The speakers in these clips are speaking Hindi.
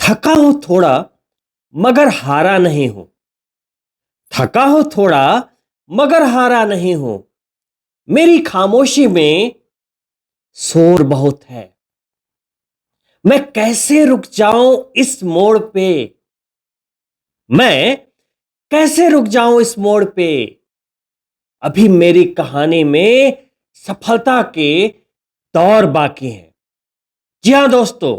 थका हूं थोड़ा मगर हारा नहीं हूं। थका हूं थोड़ा मगर हारा नहीं हूं। मेरी खामोशी में शोर बहुत है। मैं कैसे रुक जाऊं इस मोड़ पे। मैं कैसे रुक जाऊं इस मोड़ पे। अभी मेरी कहानी में सफलता के दौर बाकी हैं। जी हां दोस्तों,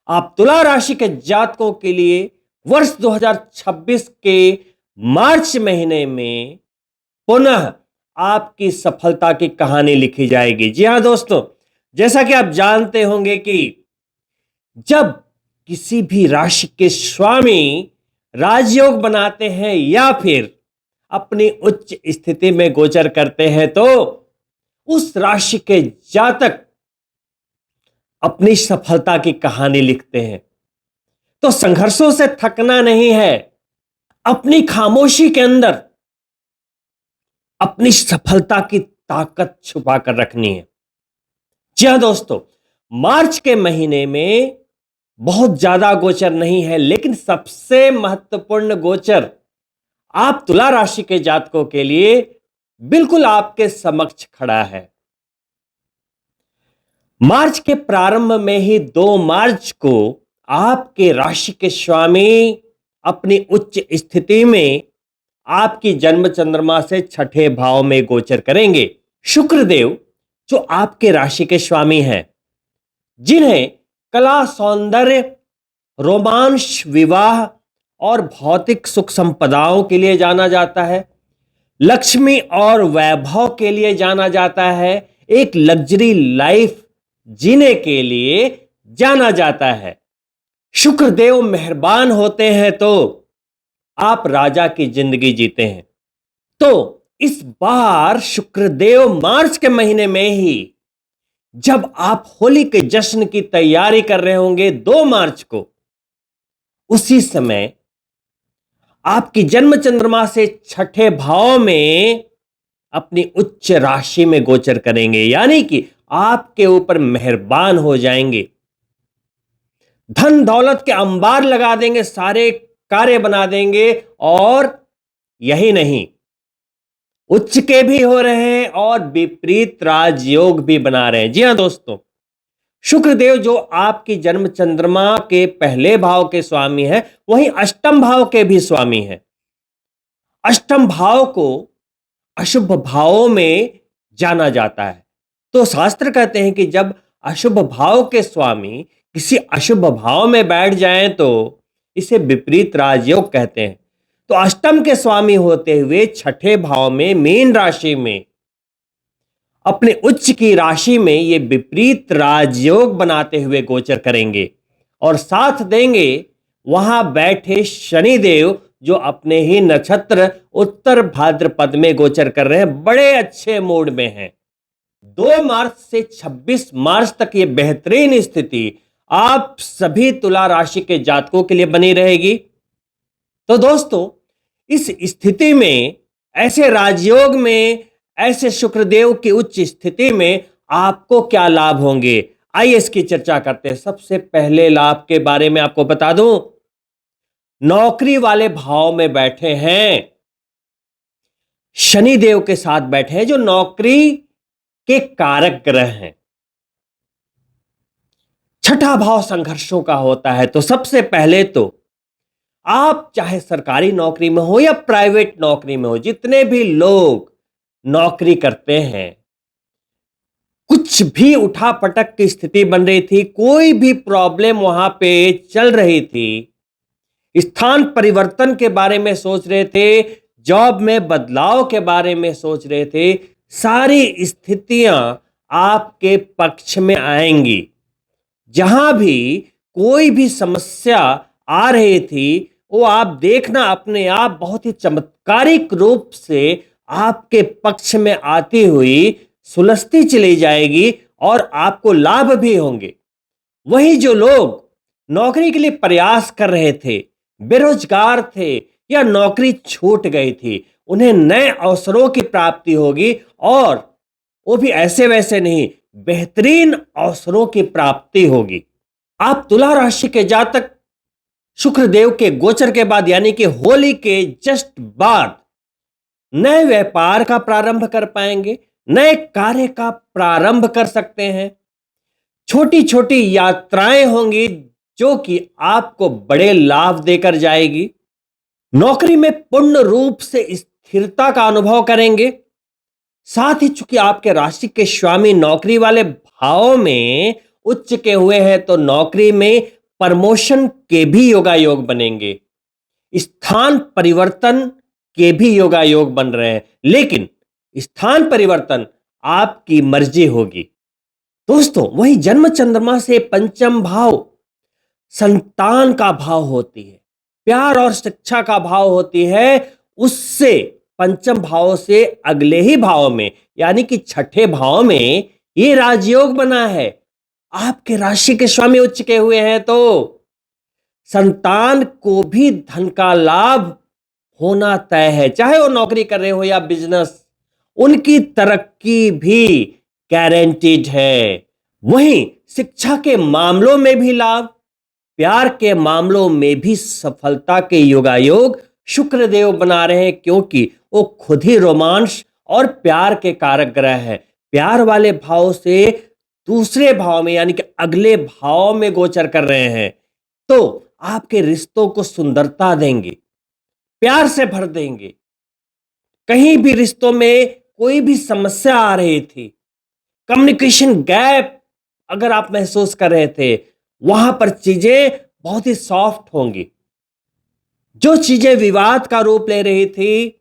आप तुला राशि के जातकों के लिए वर्ष 2026 के मार्च महीने में पुनः आपकी सफलता की कहानी लिखी जाएगी। जी हां दोस्तों, जैसा कि आप जानते होंगे कि जब किसी भी राशि के स्वामी राजयोग बनाते हैं या फिर अपनी उच्च स्थिति में गोचर करते हैं तो उस राशि के जातक अपनी सफलता की कहानी लिखते हैं। तो संघर्षों से थकना नहीं है, अपनी खामोशी के अंदर अपनी सफलता की ताकत छुपा कर रखनी है। जी हां दोस्तों, मार्च के महीने में बहुत ज्यादा गोचर नहीं है, लेकिन सबसे महत्वपूर्ण गोचर आप तुला राशि के जातकों के लिए बिल्कुल आपके समक्ष खड़ा है। मार्च के प्रारंभ में ही 2 मार्च को आपके राशि के स्वामी अपनी उच्च स्थिति में आपकी जन्म चंद्रमा से छठे भाव में गोचर करेंगे। शुक्रदेव जो आपके राशि के स्वामी हैं, जिन्हें कला, सौंदर्य, रोमांस, विवाह और भौतिक सुख संपदाओं के लिए जाना जाता है, लक्ष्मी और वैभव के लिए जाना जाता है, एक लग्जरी लाइफ जीने के लिए जाना जाता है। शुक्रदेव मेहरबान होते हैं तो आप राजा की जिंदगी जीते हैं। तो इस बार शुक्रदेव मार्च के महीने में ही जब आप होली के जश्न की तैयारी कर रहे होंगे 2 मार्च को, उसी समय आपकी जन्म चंद्रमा से छठे भाव में अपनी उच्च राशि में गोचर करेंगे, यानी कि आपके ऊपर मेहरबान हो जाएंगे, धन दौलत के अंबार लगा देंगे, सारे कार्य बना देंगे। और यही नहीं, उच्च के भी हो रहे हैं और विपरीत राजयोग भी बना रहे हैं। जी हां दोस्तों, शुक्रदेव जो आपकी जन्म चंद्रमा के पहले भाव के स्वामी है, वहीं अष्टम भाव के भी स्वामी है। अष्टम भाव को अशुभ भावों में जाना जाता है। तो शास्त्र कहते हैं कि जब अशुभ भाव के स्वामी किसी अशुभ भाव में बैठ जाएं तो इसे विपरीत राजयोग कहते हैं। तो अष्टम के स्वामी होते हुए छठे भाव में मीन राशि में अपने उच्च की राशि में ये विपरीत राजयोग बनाते हुए गोचर करेंगे और साथ देंगे वहां बैठे शनिदेव जो अपने ही नक्षत्र उत्तर भाद्रपद में गोचर कर रहे हैं, बड़े अच्छे मूड में हैं। 2 मार्च से 26 मार्च तक ये बेहतरीन स्थिति आप सभी तुला राशि के जातकों के लिए बनी रहेगी। तो दोस्तों, इस स्थिति में, ऐसे राजयोग में, ऐसे शुक्रदेव की उच्च स्थिति में आपको क्या लाभ होंगे, आइए इसकी चर्चा करते हैं। सबसे पहले लाभ के बारे में आपको बता दूं, नौकरी वाले भाव में बैठे हैं, शनिदेव के साथ बैठे हैं जो नौकरी के कारक ग्रह हैं। छठा भाव संघर्षों का होता है। तो सबसे पहले तो आप चाहे सरकारी नौकरी में हो या प्राइवेट नौकरी में हो, जितने भी लोग नौकरी करते हैं, कुछ भी उठापटक की स्थिति बन रही थी, कोई भी प्रॉब्लम वहां पे चल रही थी, स्थान परिवर्तन के बारे में सोच रहे थे, जॉब में बदलाव के बारे में सोच रहे थे, सारी स्थितियां आपके पक्ष में आएंगी। जहां भी कोई भी समस्या आ रही थी, वो आप देखना अपने आप बहुत ही चमत्कारिक रूप से आपके पक्ष में आती हुई सुलझती चली जाएगी और आपको लाभ भी होंगे। वही जो लोग नौकरी के लिए प्रयास कर रहे थे, बेरोजगार थे या नौकरी छूट गई थी, उन्हें नए अवसरों की प्राप्ति होगी और वो भी ऐसे वैसे नहीं, बेहतरीन अवसरों की प्राप्ति होगी। आप तुला राशि के जातक शुक्रदेव के गोचर के बाद यानी कि होली के जस्ट बाद नए व्यापार का प्रारंभ कर पाएंगे, नए कार्य का प्रारंभ कर सकते हैं। छोटी छोटी यात्राएं होंगी जो कि आपको बड़े लाभ देकर जाएगी। नौकरी में पूर्ण रूप से स्थिरता का अनुभव करेंगे। साथ ही चूंकि आपके राशि के स्वामी नौकरी वाले भाव में उच्च के हुए हैं तो नौकरी में प्रमोशन के भी योगायोग बनेंगे। स्थान परिवर्तन के भी योगायोग बन रहे हैं, लेकिन स्थान परिवर्तन आपकी मर्जी होगी। दोस्तों, वही जन्म चंद्रमा से पंचम भाव संतान का भाव होती है, प्यार और शिक्षा का भाव होती है। उससे पंचम भाव से अगले ही भाव में यानी कि छठे भाव में ये राजयोग बना है। आपके राशि के स्वामी उच्च के हुए हैं तो संतान को भी धन का लाभ होना तय है, चाहे वो नौकरी कर रहे हो या बिजनेस, उनकी तरक्की भी गारंटीड है। वहीं शिक्षा के मामलों में भी लाभ, प्यार के मामलों में भी सफलता के योगायोग शुक्रदेव बना रहे हैं, क्योंकि वो खुद ही रोमांस और प्यार के कारक ग्रह है। प्यार वाले भाव से दूसरे भाव में यानी कि अगले भाव में गोचर कर रहे हैं, तो आपके रिश्तों को सुंदरता देंगे, प्यार से भर देंगे। कहीं भी रिश्तों में कोई भी समस्या आ रही थी, कम्युनिकेशन गैप अगर आप महसूस कर रहे थे, वहां पर चीजें बहुत ही सॉफ्ट होंगी। जो चीजें विवाद का रूप ले रही थी,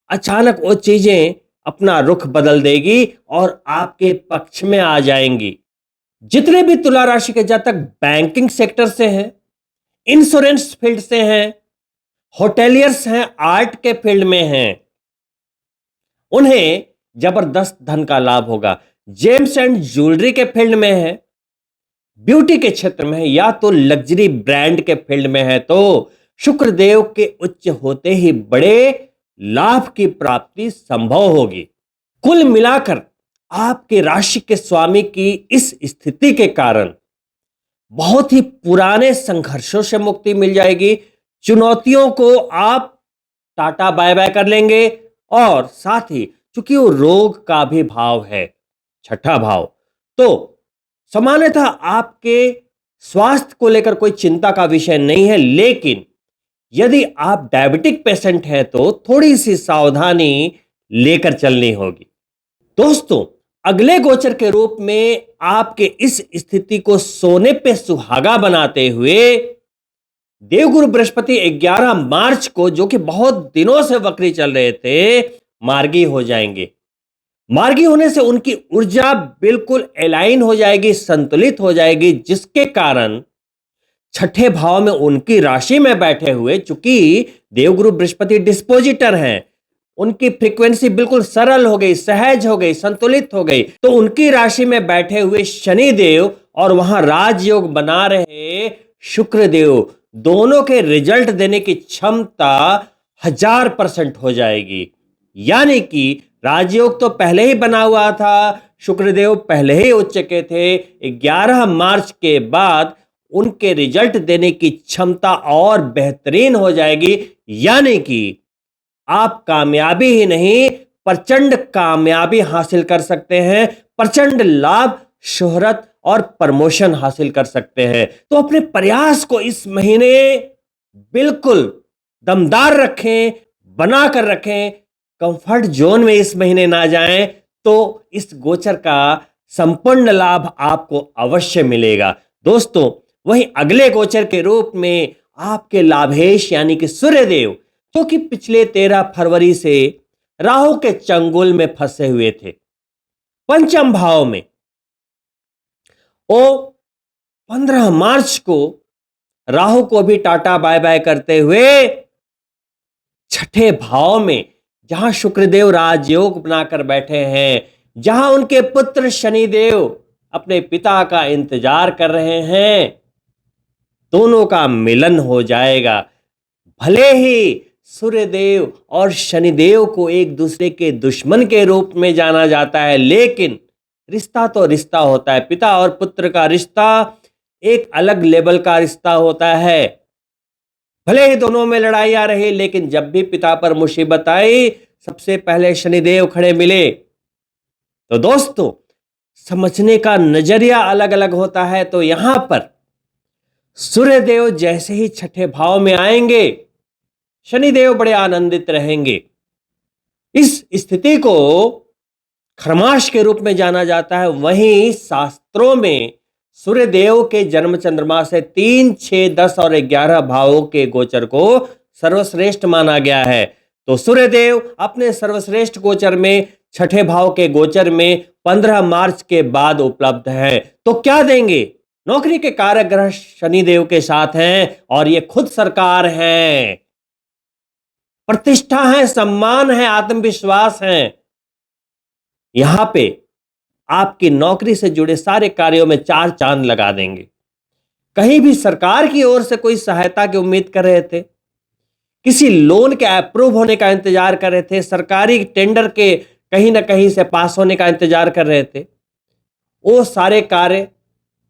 अचानक वो चीजें अपना रुख बदल देगी और आपके पक्ष में आ जाएंगी। जितने भी तुला राशि के जातक बैंकिंग सेक्टर से हैं, इंश्योरेंस फील्ड से हैं, होटेलियर्स हैं, आर्ट के फील्ड में हैं, उन्हें जबरदस्त धन का लाभ होगा। जेम्स एंड ज्वेलरी के फील्ड में है, ब्यूटी के क्षेत्र में है, या तो लग्जरी ब्रांड के फील्ड में है, तो शुक्रदेव के उच्च होते ही बड़े लाभ की प्राप्ति संभव होगी। कुल मिलाकर आपके राशि के स्वामी की इस स्थिति के कारण बहुत ही पुराने संघर्षों से मुक्ति मिल जाएगी। चुनौतियों को आप टाटा बाय बाय कर लेंगे, और साथ ही चूंकि वो रोग का भी भाव है, छठा भाव, तो सामान्यतः आपके स्वास्थ्य को लेकर कोई चिंता का विषय नहीं है। लेकिन यदि आप डायबिटिक पेशेंट हैं तो थोड़ी सी सावधानी लेकर चलनी होगी। दोस्तों, अगले गोचर के रूप में आपके इस स्थिति को सोने पे सुहागा बनाते हुए देवगुरु बृहस्पति 11 मार्च को, जो कि बहुत दिनों से वक्री चल रहे थे, मार्गी हो जाएंगे। मार्गी होने से उनकी ऊर्जा बिल्कुल अलाइन हो जाएगी, संतुलित हो जाएगी, जिसके कारण छठे भाव में उनकी राशि में बैठे हुए, चूंकि देवगुरु बृहस्पति डिस्पोजिटर हैं, उनकी फ्रीक्वेंसी बिल्कुल सरल हो गई, सहज हो गई, संतुलित हो गई, तो उनकी राशि में बैठे हुए शनि देव और वहां राजयोग बना रहे शुक्र देव, दोनों के रिजल्ट देने की क्षमता 1000% हो जाएगी। यानी कि राजयोग तो पहले ही बना हुआ था, शुक्रदेव पहले ही उच्च के थे, 11 मार्च के बाद उनके रिजल्ट देने की क्षमता और बेहतरीन हो जाएगी। यानी कि आप कामयाबी ही नहीं, प्रचंड कामयाबी हासिल कर सकते हैं, प्रचंड लाभ, शोहरत और प्रमोशन हासिल कर सकते हैं। तो अपने प्रयास को इस महीने बिल्कुल दमदार रखें, बनाकर रखें, कंफर्ट जोन में इस महीने ना जाएं, तो इस गोचर का संपूर्ण लाभ आपको अवश्य मिलेगा। दोस्तों, वहीं अगले गोचर के रूप में आपके लाभेश यानी कि सूर्यदेव, जो कि पिछले 13 फरवरी से राहु के चंगुल में फंसे हुए थे, पंचम भाव में, वो 15 मार्च को राहु को भी टाटा बाय बाय करते हुए छठे भाव में, जहां शुक्रदेव राजयोग बनाकर बैठे हैं, जहां उनके पुत्र शनिदेव अपने पिता का इंतजार कर रहे हैं, दोनों का मिलन हो जाएगा। भले ही सूर्यदेव और शनिदेव को एक दूसरे के दुश्मन के रूप में जाना जाता है, लेकिन रिश्ता तो रिश्ता होता है। पिता और पुत्र का रिश्ता एक अलग लेवल का रिश्ता होता है। भले ही दोनों में लड़ाई आ रही, लेकिन जब भी पिता पर मुसीबत आई, सबसे पहले शनिदेव खड़े मिले। तो दोस्तों, समझने का नजरिया अलग अलग होता है। तो यहां पर सूर्यदेव जैसे ही छठे भाव में आएंगे, शनिदेव बड़े आनंदित रहेंगे। इस स्थिति को खरमाश के रूप में जाना जाता है। वहीं शास्त्रों में सूर्यदेव के जन्म चंद्रमा से 3, 6, 10 और 11 भावों के गोचर को सर्वश्रेष्ठ माना गया है। तो सूर्यदेव अपने सर्वश्रेष्ठ गोचर में छठे भाव के गोचर में 15 मार्च के बाद उपलब्ध है। तो क्या देंगे? नौकरी के कारक ग्रह शनिदेव के साथ हैं और ये खुद सरकार है, प्रतिष्ठा है, सम्मान है, आत्मविश्वास है। यहां पे आपकी नौकरी से जुड़े सारे कार्यों में 4 चांद लगा देंगे। कहीं भी सरकार की ओर से कोई सहायता की उम्मीद कर रहे थे, किसी लोन के अप्रूव होने का इंतजार कर रहे थे, सरकारी टेंडर के कहीं ना कहीं से पास होने का इंतजार कर रहे थे, वो सारे कार्य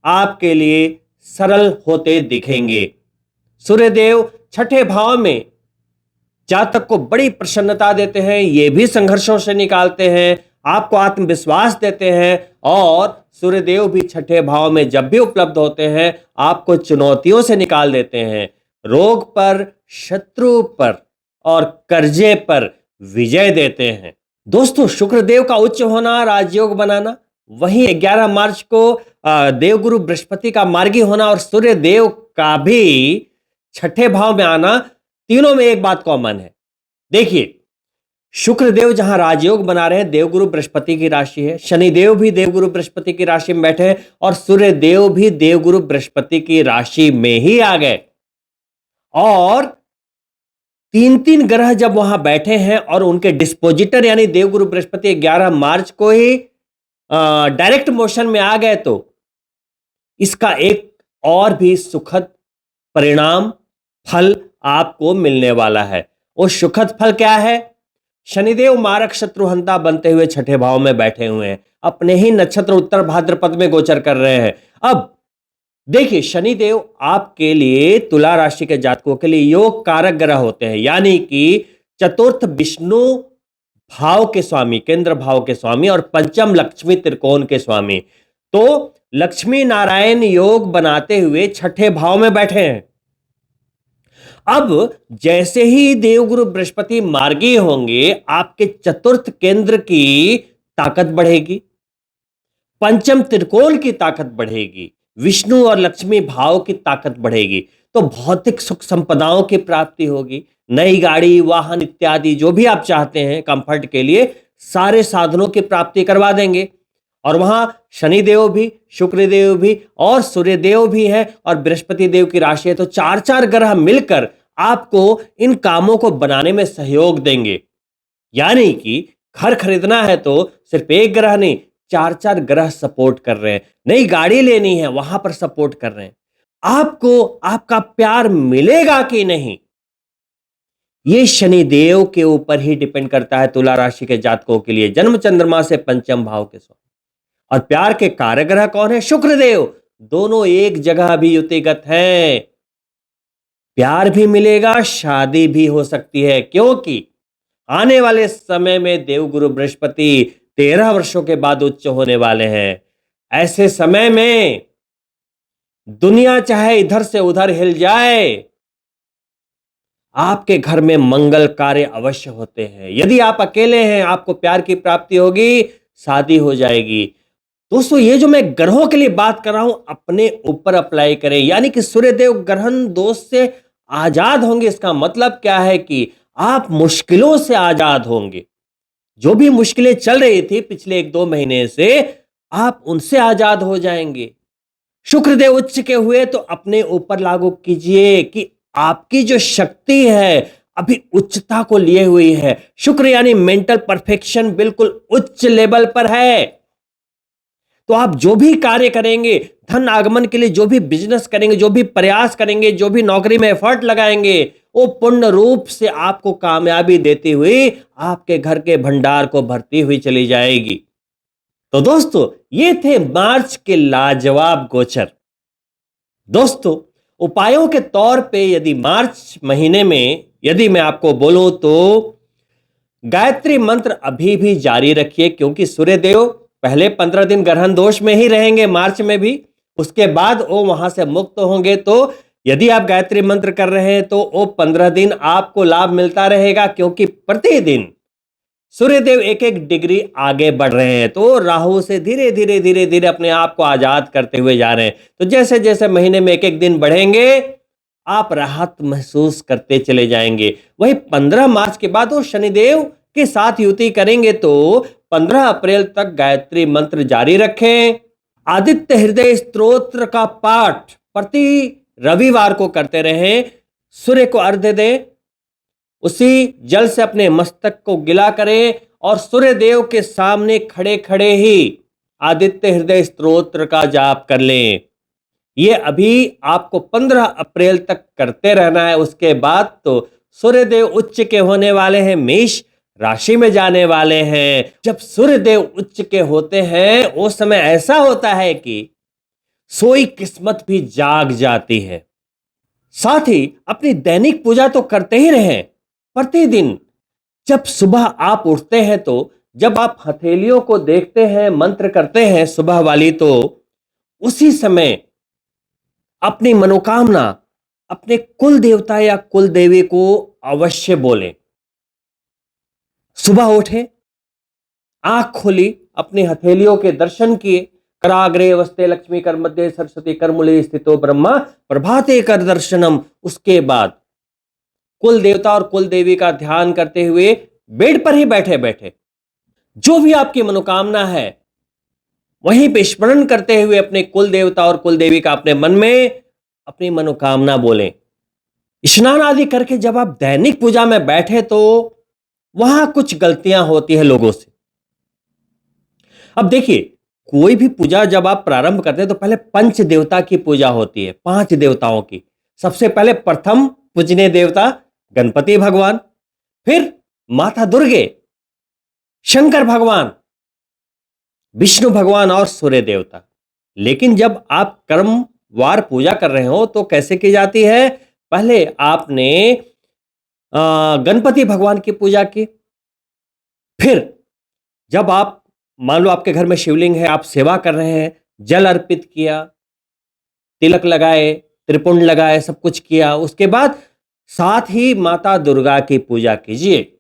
आपके लिए सरल होते दिखेंगे। सूर्यदेव छठे भाव में जातक को बड़ी प्रसन्नता देते हैं, ये भी संघर्षों से निकालते हैं, आपको आत्मविश्वास देते हैं। और सूर्यदेव भी छठे भाव में जब भी उपलब्ध होते हैं, आपको चुनौतियों से निकाल देते हैं। रोग पर, शत्रु पर और कर्जे पर विजय देते हैं। दोस्तों, शुक्रदेव का उच्च होना, राजयोग बनाना, वहीं 11 मार्च को देवगुरु बृहस्पति का मार्गी होना और सूर्यदेव का भी छठे भाव में आना, तीनों में एक बात कॉमन है। देखिए, शुक्रदेव जहां राजयोग बना रहे हैं, देवगुरु बृहस्पति की राशि है, शनिदेव भी देवगुरु बृहस्पति की राशि में बैठे हैं और सूर्यदेव भी देवगुरु बृहस्पति की राशि में ही आ गए। और 3 ग्रह जब वहां बैठे हैं और उनके डिस्पोजिटर यानी देवगुरु बृहस्पति 11 मार्च को ही डायरेक्ट मोशन में आ गए, तो इसका एक और भी सुखद परिणाम, फल आपको मिलने वाला है। वो सुखद फल क्या है? शनिदेव मारक शत्रुहंता बनते हुए छठे भाव में बैठे हुए हैं, अपने ही नक्षत्र उत्तर भाद्रपद में गोचर कर रहे हैं। अब देखिए, शनिदेव आपके लिए, तुला राशि के जातकों के लिए योग कारक ग्रह होते हैं, यानी कि चतुर्थ विष्णु भाव के स्वामी, केंद्र भाव के स्वामी और पंचम लक्ष्मी त्रिकोण के स्वामी। तो लक्ष्मी नारायण योग बनाते हुए छठे भाव में बैठे हैं। अब जैसे ही देवगुरु बृहस्पति मार्गी होंगे, आपके चतुर्थ केंद्र की ताकत बढ़ेगी, पंचम त्रिकोण की ताकत बढ़ेगी, विष्णु और लक्ष्मी भाव की ताकत बढ़ेगी। तो भौतिक सुख संपदाओं की प्राप्ति होगी, नई गाड़ी, वाहन इत्यादि जो भी आप चाहते हैं कंफर्ट के लिए, सारे साधनों की प्राप्ति करवा देंगे। और वहां शनिदेव भी, शुक्रदेव भी और सूर्यदेव भी है और बृहस्पति देव की राशि है। तो 4 ग्रह मिलकर आपको इन कामों को बनाने में सहयोग देंगे। यानी कि घर खरीदना है तो सिर्फ एक ग्रह नहीं, 4 ग्रह सपोर्ट कर रहे हैं। नई गाड़ी लेनी है, वहां पर सपोर्ट कर रहे हैं। आपको आपका प्यार मिलेगा कि नहीं, ये शनिदेव के ऊपर ही डिपेंड करता है। तुला राशि के जातकों के लिए जन्म चंद्रमा से पंचम भाव के स्वामी और प्यार के कारक ग्रह कौन है? शुक्रदेव। दोनों एक जगह भी युतिगत हैं, प्यार भी मिलेगा, शादी भी हो सकती है, क्योंकि आने वाले समय में देवगुरु बृहस्पति 13 वर्षों के बाद उच्च होने वाले हैं। ऐसे समय में दुनिया चाहे इधर से उधर हिल जाए, आपके घर में मंगल कार्य अवश्य होते हैं। यदि आप अकेले हैं, आपको प्यार की प्राप्ति होगी, शादी हो जाएगी। दोस्तों, ये जो मैं ग्रहों के लिए बात कर रहा हूं, अपने ऊपर अप्लाई करें, यानी कि सूर्यदेव ग्रहण दोष से आजाद होंगे। इसका मतलब क्या है कि आप मुश्किलों से आजाद होंगे। जो भी मुश्किलें चल रही थी पिछले 1-2 महीने से, आप उनसे आजाद हो जाएंगे। शुक्रदेव उच्च के हुए तो अपने ऊपर लागू कीजिए कि आपकी जो शक्ति है अभी उच्चता को लिए हुई है। शुक्र यानी मेंटल परफेक्शन बिल्कुल उच्च लेवल पर है। तो आप जो भी कार्य करेंगे, धन आगमन के लिए जो भी बिजनेस करेंगे, जो भी प्रयास करेंगे, जो भी नौकरी में एफर्ट लगाएंगे, वो पूर्ण रूप से आपको कामयाबी देती हुई आपके घर के भंडार को भरती हुई चली जाएगी। तो दोस्तों, ये थे मार्च के लाजवाब गोचर। दोस्तों, उपायों के तौर पे यदि मार्च महीने में यदि मैं आपको बोलूं तो गायत्री मंत्र अभी भी जारी रखिए, क्योंकि सूर्यदेव पहले 15 दिन ग्रहण दोष में ही रहेंगे मार्च में भी, उसके बाद वो वहां से मुक्त होंगे। तो यदि आप गायत्री मंत्र कर रहे हैं तो वो 15 दिन आपको लाभ मिलता रहेगा, क्योंकि प्रतिदिन सूर्यदेव एक एक डिग्री आगे बढ़ रहे हैं। तो राहु से धीरे धीरे धीरे धीरे अपने आप को आजाद करते हुए जा रहे हैं। तो जैसे जैसे महीने में एक एक दिन बढ़ेंगे आप राहत महसूस करते चले जाएंगे। वही 15 मार्च के बाद वो शनिदेव के साथ युति करेंगे। तो 15 अप्रैल तक गायत्री मंत्र जारी रखें। आदित्य हृदय स्तोत्र का पाठ प्रति रविवार को करते रहें। सूर्य को अर्घ्य दें, उसी जल से अपने मस्तक को गिला करें और सूर्य देव के सामने खड़े खड़े ही आदित्य हृदय स्तोत्र का जाप कर लें। ये अभी आपको 15 अप्रैल तक करते रहना है। उसके बाद तो सूर्यदेव उच्च के होने वाले हैं, मेष राशि में जाने वाले हैं। जब सूर्यदेव उच्च के होते हैं उस समय ऐसा होता है कि सोई किस्मत भी जाग जाती है। साथ ही अपनी दैनिक पूजा तो करते ही रहें। प्रतिदिन जब सुबह आप उठते हैं तो जब आप हथेलियों को देखते हैं, मंत्र करते हैं सुबह वाली, तो उसी समय अपनी मनोकामना अपने कुल देवता या कुल देवी को अवश्य बोलें। सुबह उठे, आंख खोली, अपनी हथेलियों के दर्शन किए। कराग्रे वस्ते लक्ष्मी कर मध्य सरस्वती कर मूले स्थितो ब्रह्मा प्रभाते कर दर्शनम। उसके बाद कुल देवता और कुल देवी का ध्यान करते हुए बेड पर ही बैठे बैठे जो भी आपकी मनोकामना है वहीं पे स्मरण करते हुए अपने कुल देवता और कुल देवी का अपने मन में अपनी मनोकामना बोलें। स्नान आदि करके जब आप दैनिक पूजा में बैठे तो वहां कुछ गलतियां होती है लोगों से। अब देखिए, कोई भी पूजा जब आप प्रारंभ करते हैं तो पहले पंच देवता की पूजा होती है, 5 देवताओं की। सबसे पहले प्रथम पूजनीय देवता गणपति भगवान, फिर माता दुर्गे, शंकर भगवान, विष्णु भगवान और सूर्य देवता। लेकिन जब आप क्रमवार पूजा कर रहे हो तो कैसे की जाती है? पहले आपने गणपति भगवान की पूजा की, फिर जब आप मान लो आपके घर में शिवलिंग है, आप सेवा कर रहे हैं, जल अर्पित किया, तिलक लगाए, त्रिपुंड लगाए, सब कुछ किया। उसके बाद साथ ही माता दुर्गा की पूजा कीजिए।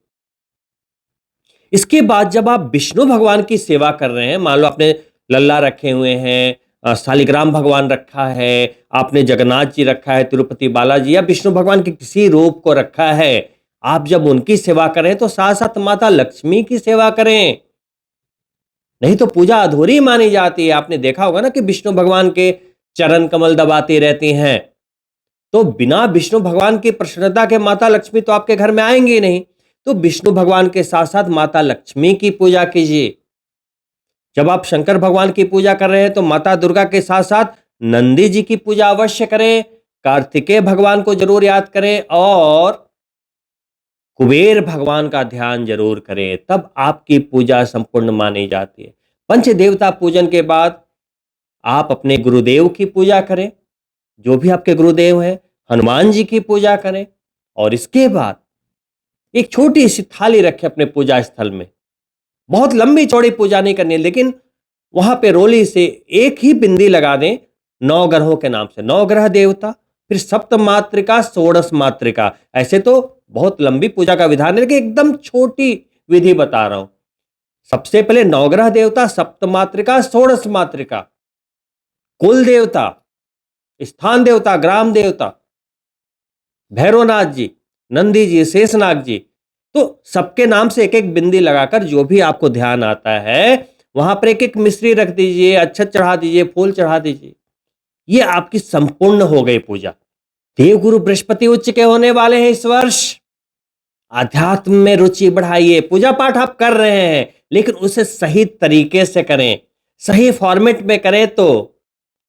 इसके बाद जब आप विष्णु भगवान की सेवा कर रहे हैं, मान लो आपने लल्ला रखे हुए हैं, शालिग्राम भगवान रखा है, आपने जगन्नाथ जी रखा है, तिरुपति बालाजी या विष्णु भगवान के किसी रूप को रखा है, आप जब उनकी सेवा करें तो साथ साथ माता लक्ष्मी की सेवा करें, नहीं तो पूजा अधूरी मानी जाती है। आपने देखा होगा ना कि विष्णु भगवान के चरण कमल दबाती रहती हैं, तो बिना विष्णु भगवान की प्रसन्नता के माता लक्ष्मी तो आपके घर में आएंगी नहीं। तो विष्णु भगवान के साथ साथ माता लक्ष्मी की पूजा कीजिए। जब आप शंकर भगवान की पूजा कर रहे हैं तो माता दुर्गा के साथ साथ नंदी जी की पूजा अवश्य करें, कार्तिकेय भगवान को जरूर याद करें और कुबेर भगवान का ध्यान जरूर करें, तब आपकी पूजा संपूर्ण मानी जाती है। पंच देवता पूजन के बाद आप अपने गुरुदेव की पूजा करें, जो भी आपके गुरुदेव हैं, हनुमान जी की पूजा करें और इसके बाद एक छोटी सी थाली रखें अपने पूजा स्थल में। बहुत लंबी चौड़ी पूजा नहीं करनी है, लेकिन वहां पे रोली से एक ही बिंदी लगा दें 9 ग्रहों के नाम से, 9 ग्रह देवता, फिर सप्त मात्रिका, षोडश मात्रिका। ऐसे तो बहुत लंबी पूजा का विधान है, लेकिन एकदम छोटी विधि बता रहा हूं। सबसे पहले 9 ग्रह देवता, सप्त मात्रिका, षोडश मात्रिका, कुल देवता, स्थान देवता, ग्राम देवता, भैरवनाथ जी, नंदी जी, शेषनाग जी, तो सबके नाम से एक एक बिंदी लगाकर जो भी आपको ध्यान आता है वहां पर एक एक मिश्री रख दीजिए, अक्षत चढ़ा दीजिए, फूल चढ़ा दीजिए। ये आपकी संपूर्ण हो गई पूजा। देवगुरु बृहस्पति उच्च के होने वाले हैं इस वर्ष। आध्यात्म में रुचि बढ़ाइए। पूजा पाठ आप कर रहे हैं लेकिन उसे सही तरीके से करें, सही फॉर्मेट में करें तो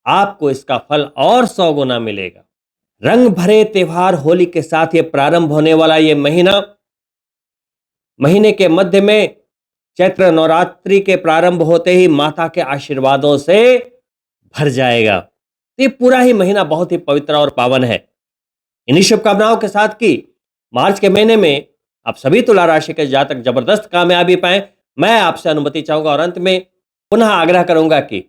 आपको इसका फल और 100 गुना मिलेगा। रंग भरे त्योहार होली के साथ ये प्रारंभ होने वाला ये महीना, महीने के मध्य में चैत्र नवरात्रि के प्रारंभ होते ही माता के आशीर्वादों से भर जाएगा। तो ये पूरा ही महीना बहुत ही पवित्र और पावन है। इन्हीं शुभकामनाओं के साथ कि मार्च के महीने में आप सभी तुला राशि के जातक जबरदस्त कामयाबी पाएं, मैं आपसे अनुमति चाहूंगा और अंत में पुनः आग्रह करूंगा कि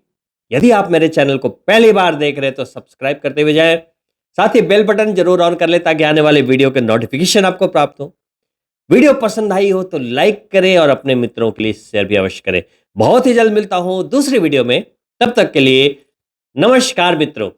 यदि आप मेरे चैनल को पहली बार देख रहे हैं तो सब्सक्राइब करते हुए जाएं, साथ ही बेल बटन जरूर ऑन कर ले ताकि आने वाले वीडियो के नोटिफिकेशन आपको प्राप्त हो। वीडियो पसंद आई हो तो लाइक करें और अपने मित्रों के लिए शेयर भी अवश्य करें। बहुत ही जल्द मिलता हूं दूसरी वीडियो में, तब तक के लिए नमस्कार मित्रों।